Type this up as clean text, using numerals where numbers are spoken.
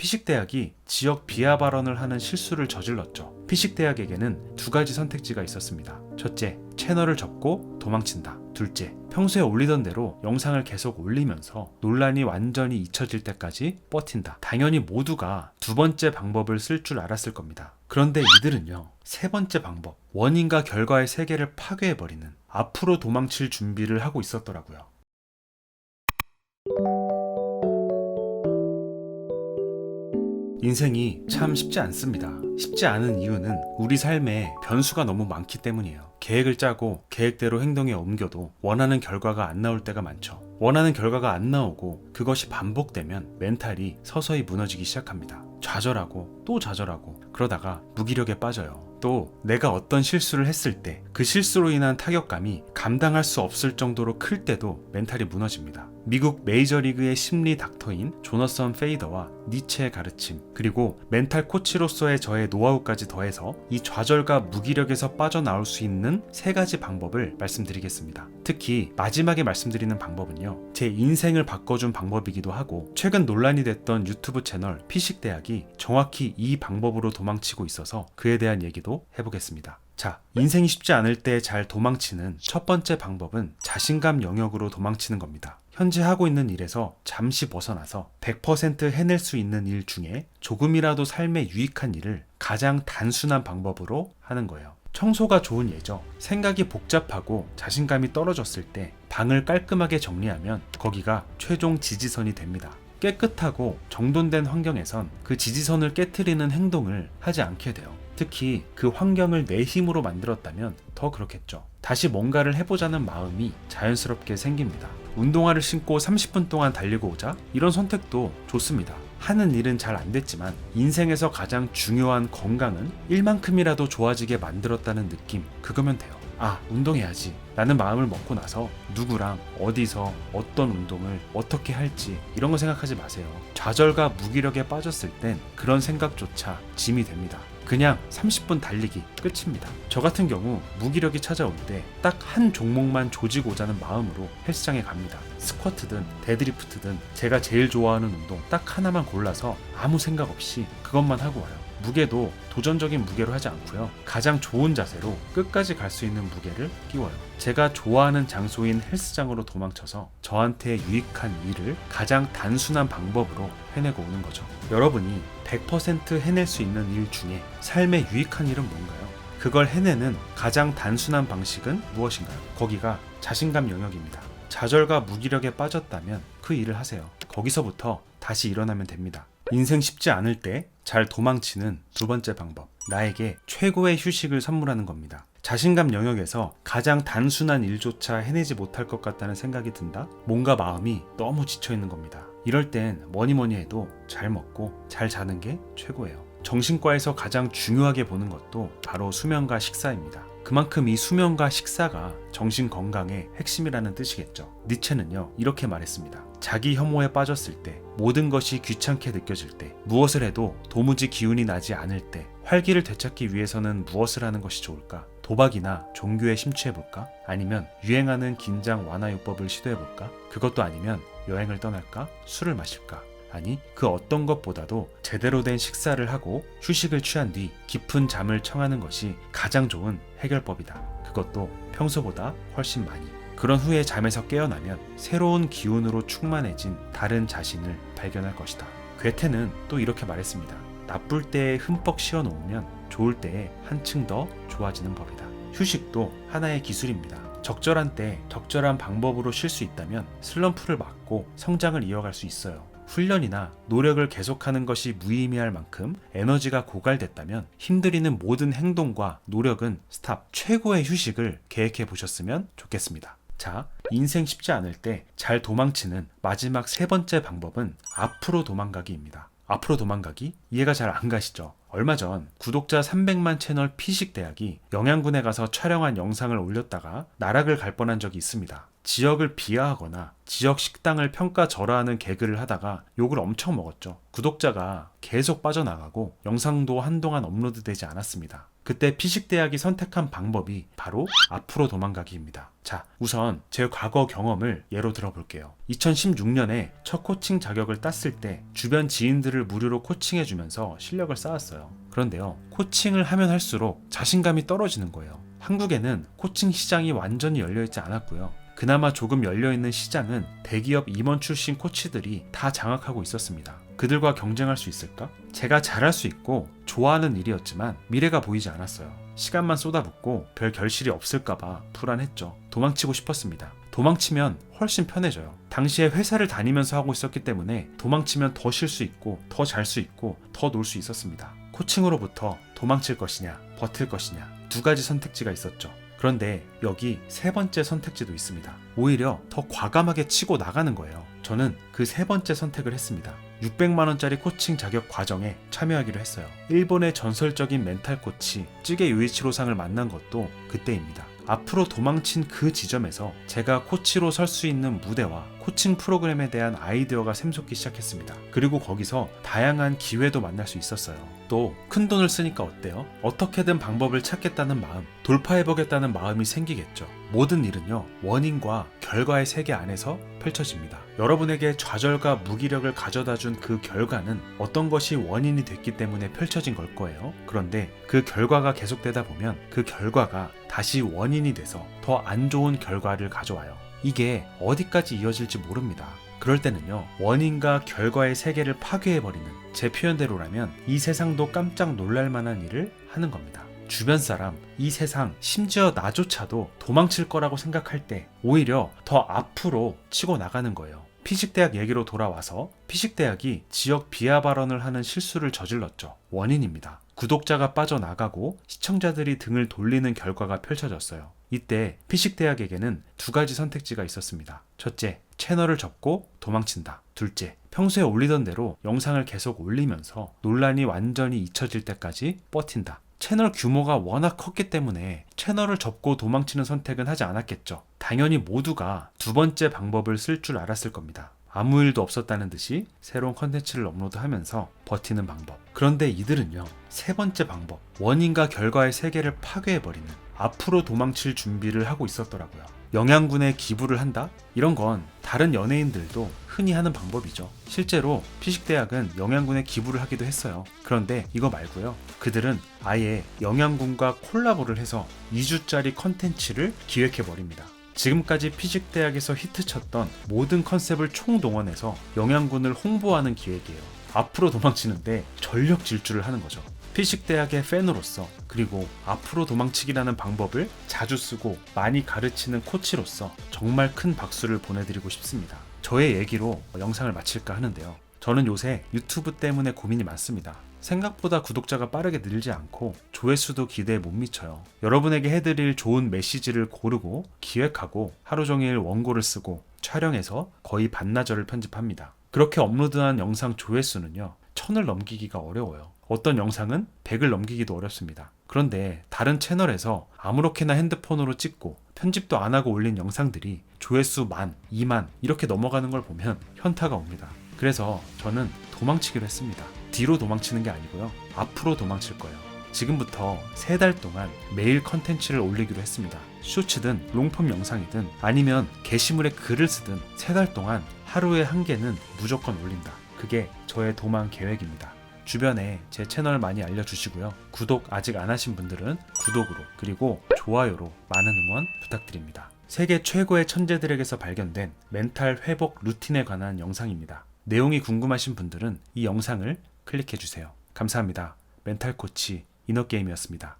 피식대학이 지역 비하 발언을 하는 실수를 저질렀죠. 피식대학에게는 두 가지 선택지가 있었습니다. 첫째, 채널을 접고 도망친다. 둘째, 평소에 올리던 대로 영상을 계속 올리면서 논란이 완전히 잊혀질 때까지 버틴다. 당연히 모두가 두 번째 방법을 쓸 줄 알았을 겁니다. 그런데 이들은요, 세 번째 방법, 원인과 결과의 세계를 파괴해버리는 앞으로 도망칠 준비를 하고 있었더라고요. 인생이 참 쉽지 않습니다. 쉽지 않은 이유는 우리 삶에 변수가 너무 많기 때문이에요. 계획을 짜고 계획대로 행동에 옮겨도 원하는 결과가 안 나올 때가 많죠. 원하는 결과가 안 나오고 그것이 반복되면 멘탈이 서서히 무너지기 시작합니다. 좌절하고 또 좌절하고 그러다가 무기력에 빠져요. 또 내가 어떤 실수를 했을 때 그 실수로 인한 타격감이 감당할 수 없을 정도로 클 때도 멘탈이 무너집니다. 미국 메이저리그의 심리 닥터인 조너선 페이더와 니체의 가르침, 그리고 멘탈 코치로서의 저의 노하우까지 더해서 이 좌절과 무기력에서 빠져나올 수 있는 세 가지 방법을 말씀드리겠습니다. 특히 마지막에 말씀드리는 방법은요, 제 인생을 바꿔준 방법이기도 하고 최근 논란이 됐던 유튜브 채널 피식대학이 정확히 이 방법으로 도망치고 있어서 그에 대한 얘기도 해보겠습니다. 자, 인생이 쉽지 않을 때 잘 도망치는 첫 번째 방법은 자신감 영역으로 도망치는 겁니다. 현재 하고 있는 일에서 잠시 벗어나서 100% 해낼 수 있는 일 중에 조금이라도 삶에 유익한 일을 가장 단순한 방법으로 하는 거예요. 청소가 좋은 예죠. 생각이 복잡하고 자신감이 떨어졌을 때 방을 깔끔하게 정리하면 거기가 최종 지지선이 됩니다. 깨끗하고 정돈된 환경에선 그 지지선을 깨트리는 행동을 하지 않게 돼요. 특히 그 환경을 내 힘으로 만들었다면 더 그렇겠죠. 다시 뭔가를 해보자는 마음이 자연스럽게 생깁니다. 운동화를 신고 30분 동안 달리고 오자? 이런 선택도 좋습니다. 하는 일은 잘 안 됐지만 인생에서 가장 중요한 건강은 일만큼이라도 좋아지게 만들었다는 느낌, 그거면 돼요. 아, 운동해야지 라는 마음을 먹고 나서 누구랑 어디서 어떤 운동을 어떻게 할지 이런 거 생각하지 마세요. 좌절과 무기력에 빠졌을 땐 그런 생각조차 짐이 됩니다. 그냥 30분 달리기 끝입니다. 저 같은 경우 무기력이 찾아올 때 딱 한 종목만 조지고 오자는 마음으로 헬스장에 갑니다. 스쿼트든 데드리프트든 제가 제일 좋아하는 운동 딱 하나만 골라서 아무 생각 없이 그것만 하고 와요. 무게도 도전적인 무게로 하지 않고요. 가장 좋은 자세로 끝까지 갈 수 있는 무게를 끼워요. 제가 좋아하는 장소인 헬스장으로 도망쳐서 저한테 유익한 일을 가장 단순한 방법으로 해내고 오는 거죠. 여러분이 100% 해낼 수 있는 일 중에 삶에 유익한 일은 뭔가요? 그걸 해내는 가장 단순한 방식은 무엇인가요? 거기가 자신감 영역입니다. 좌절과 무기력에 빠졌다면 그 일을 하세요. 거기서부터 다시 일어나면 됩니다. 인생 쉽지 않을 때 잘 도망치는 두 번째 방법, 나에게 최고의 휴식을 선물하는 겁니다. 자신감 영역에서 가장 단순한 일조차 해내지 못할 것 같다는 생각이 든다? 뭔가 마음이 너무 지쳐있는 겁니다. 이럴 땐 뭐니 해도 잘 먹고 잘 자는 게 최고예요. 정신과에서 가장 중요하게 보는 것도 바로 수면과 식사입니다. 그만큼 이 수면과 식사가 정신 건강의 핵심이라는 뜻이겠죠. 니체는요, 이렇게 말했습니다. 자기 혐오에 빠졌을 때, 모든 것이 귀찮게 느껴질 때, 무엇을 해도 도무지 기운이 나지 않을 때, 활기를 되찾기 위해서는 무엇을 하는 것이 좋을까? 도박이나 종교에 심취해볼까? 아니면 유행하는 긴장 완화요법을 시도해볼까? 그것도 아니면 여행을 떠날까? 술을 마실까? 아니, 그 어떤 것보다도 제대로 된 식사를 하고 휴식을 취한 뒤 깊은 잠을 청하는 것이 가장 좋은 해결법이다. 그것도 평소보다 훨씬 많이. 그런 후에 잠에서 깨어나면 새로운 기운으로 충만해진 다른 자신을 발견할 것이다. 괴테는 또 이렇게 말했습니다. 나쁠 때에 흠뻑 씌워놓으면 좋을 때에 한층 더 좋아지는 법이다. 휴식도 하나의 기술입니다. 적절한 때 적절한 방법으로 쉴 수 있다면 슬럼프를 막고 성장을 이어갈 수 있어요. 훈련이나 노력을 계속하는 것이 무의미할 만큼 에너지가 고갈됐다면 힘들이는 모든 행동과 노력은 스탑, 최고의 휴식을 계획해 보셨으면 좋겠습니다. 자, 인생 쉽지 않을 때 잘 도망치는 마지막 세 번째 방법은 앞으로 도망가기입니다. 앞으로 도망가기? 이해가 잘 안 가시죠? 얼마 전 구독자 300만 채널 피식대학이 영양군에 가서 촬영한 영상을 올렸다가 나락을 갈 뻔한 적이 있습니다. 지역을 비하하거나 지역 식당을 평가절하하는 개그를 하다가 욕을 엄청 먹었죠. 구독자가 계속 빠져나가고 영상도 한동안 업로드되지 않았습니다. 그때 피식대학이 선택한 방법이 바로 앞으로 도망가기입니다. 자, 우선 제 과거 경험을 예로 들어볼게요. 2016년에 첫 코칭 자격을 땄을 때 주변 지인들을 무료로 코칭해주면서 실력을 쌓았어요. 그런데요, 코칭을 하면 할수록 자신감이 떨어지는 거예요. 한국에는 코칭 시장이 완전히 열려있지 않았고요. 그나마 조금 열려있는 시장은 대기업 임원 출신 코치들이 다 장악하고 있었습니다. 그들과 경쟁할 수 있을까? 제가 잘할 수 있고 좋아하는 일이었지만 미래가 보이지 않았어요. 시간만 쏟아붓고 별 결실이 없을까봐 불안했죠. 도망치고 싶었습니다. 도망치면 훨씬 편해져요. 당시에 회사를 다니면서 하고 있었기 때문에 도망치면 더 쉴 수 있고 더 잘 수 있고 더 놀 수 있었습니다. 코칭으로부터 도망칠 것이냐 버틸 것이냐 두 가지 선택지가 있었죠. 그런데 여기 세 번째 선택지도 있습니다. 오히려 더 과감하게 치고 나가는 거예요. 저는 그 세 번째 선택을 했습니다. 600만원짜리 코칭 자격 과정에 참여하기로 했어요. 일본의 전설적인 멘탈 코치 찌개 유이치로상을 만난 것도 그때입니다. 앞으로 도망친 그 지점에서 제가 코치로 설 수 있는 무대와 코칭 프로그램에 대한 아이디어가 샘솟기 시작했습니다. 그리고 거기서 다양한 기회도 만날 수 있었어요. 또 큰 돈을 쓰니까 어때요? 어떻게든 방법을 찾겠다는 마음, 돌파해보겠다는 마음이 생기겠죠. 모든 일은요, 원인과 결과의 세계 안에서 펼쳐집니다. 여러분에게 좌절과 무기력을 가져다준 그 결과는 어떤 것이 원인이 됐기 때문에 펼쳐진 걸 거예요. 그런데 그 결과가 계속되다 보면 그 결과가 다시 원인이 돼서 더 안 좋은 결과를 가져와요. 이게 어디까지 이어질지 모릅니다. 그럴 때는요, 원인과 결과의 세계를 파괴해버리는, 제 표현대로라면 이 세상도 깜짝 놀랄 만한 일을 하는 겁니다. 주변 사람, 이 세상, 심지어 나조차도 도망칠 거라고 생각할 때 오히려 더 앞으로 치고 나가는 거예요. 피식대학 얘기로 돌아와서 피식대학이 지역 비하 발언을 하는 실수를 저질렀죠. 원인입니다. 구독자가 빠져나가고 시청자들이 등을 돌리는 결과가 펼쳐졌어요. 이때 피식대학에게는 두 가지 선택지가 있었습니다. 첫째, 채널을 접고 도망친다. 둘째, 평소에 올리던 대로 영상을 계속 올리면서 논란이 완전히 잊혀질 때까지 버틴다. 채널 규모가 워낙 컸기 때문에 채널을 접고 도망치는 선택은 하지 않았겠죠. 당연히 모두가 두 번째 방법을 쓸 줄 알았을 겁니다. 아무 일도 없었다는 듯이 새로운 컨텐츠를 업로드하면서 버티는 방법. 그런데 이들은요, 세 번째 방법, 원인과 결과의 세계를 파괴해버리는, 앞으로 도망칠 준비를 하고 있었더라고요. 영양군에 기부를 한다? 이런 건 다른 연예인들도 흔히 하는 방법이죠. 실제로 피식대학은 영양군에 기부를 하기도 했어요. 그런데 이거 말고요, 그들은 아예 영양군과 콜라보를 해서 2주짜리 컨텐츠를 기획해버립니다. 지금까지 피식대학에서 히트쳤던 모든 컨셉을 총동원해서 영양군을 홍보하는 기획이에요. 앞으로 도망치는데 전력 질주를 하는 거죠. 피식대학의 팬으로서, 그리고 앞으로 도망치기라는 방법을 자주 쓰고 많이 가르치는 코치로서 정말 큰 박수를 보내드리고 싶습니다. 저의 얘기로 영상을 마칠까 하는데요. 저는 요새 유튜브 때문에 고민이 많습니다. 생각보다 구독자가 빠르게 늘지 않고 조회수도 기대에 못 미쳐요. 여러분에게 해드릴 좋은 메시지를 고르고 기획하고 하루 종일 원고를 쓰고 촬영해서 거의 반나절을 편집합니다. 그렇게 업로드한 영상 조회수는요, 1000을 넘기기가 어려워요. 어떤 영상은 100을 넘기기도 어렵습니다. 그런데 다른 채널에서 아무렇게나 핸드폰으로 찍고 편집도 안 하고 올린 영상들이 조회수 10,000, 20,000 이렇게 넘어가는 걸 보면 현타가 옵니다. 그래서 저는 도망치기로 했습니다. 뒤로 도망치는 게 아니고요, 앞으로 도망칠 거예요. 지금부터 3달 동안 매일 컨텐츠를 올리기로 했습니다. 쇼츠든 롱폼 영상이든 아니면 게시물에 글을 쓰든 3달 동안 하루에 1개는 무조건 올린다. 그게 저의 도망 계획입니다. 주변에 제 채널 많이 알려주시고요. 구독 아직 안 하신 분들은 구독으로, 그리고 좋아요로 많은 응원 부탁드립니다. 세계 최고의 천재들에게서 발견된 멘탈 회복 루틴에 관한 영상입니다. 내용이 궁금하신 분들은 이 영상을 클릭해주세요. 감사합니다. 멘탈 코치 이너게임이었습니다.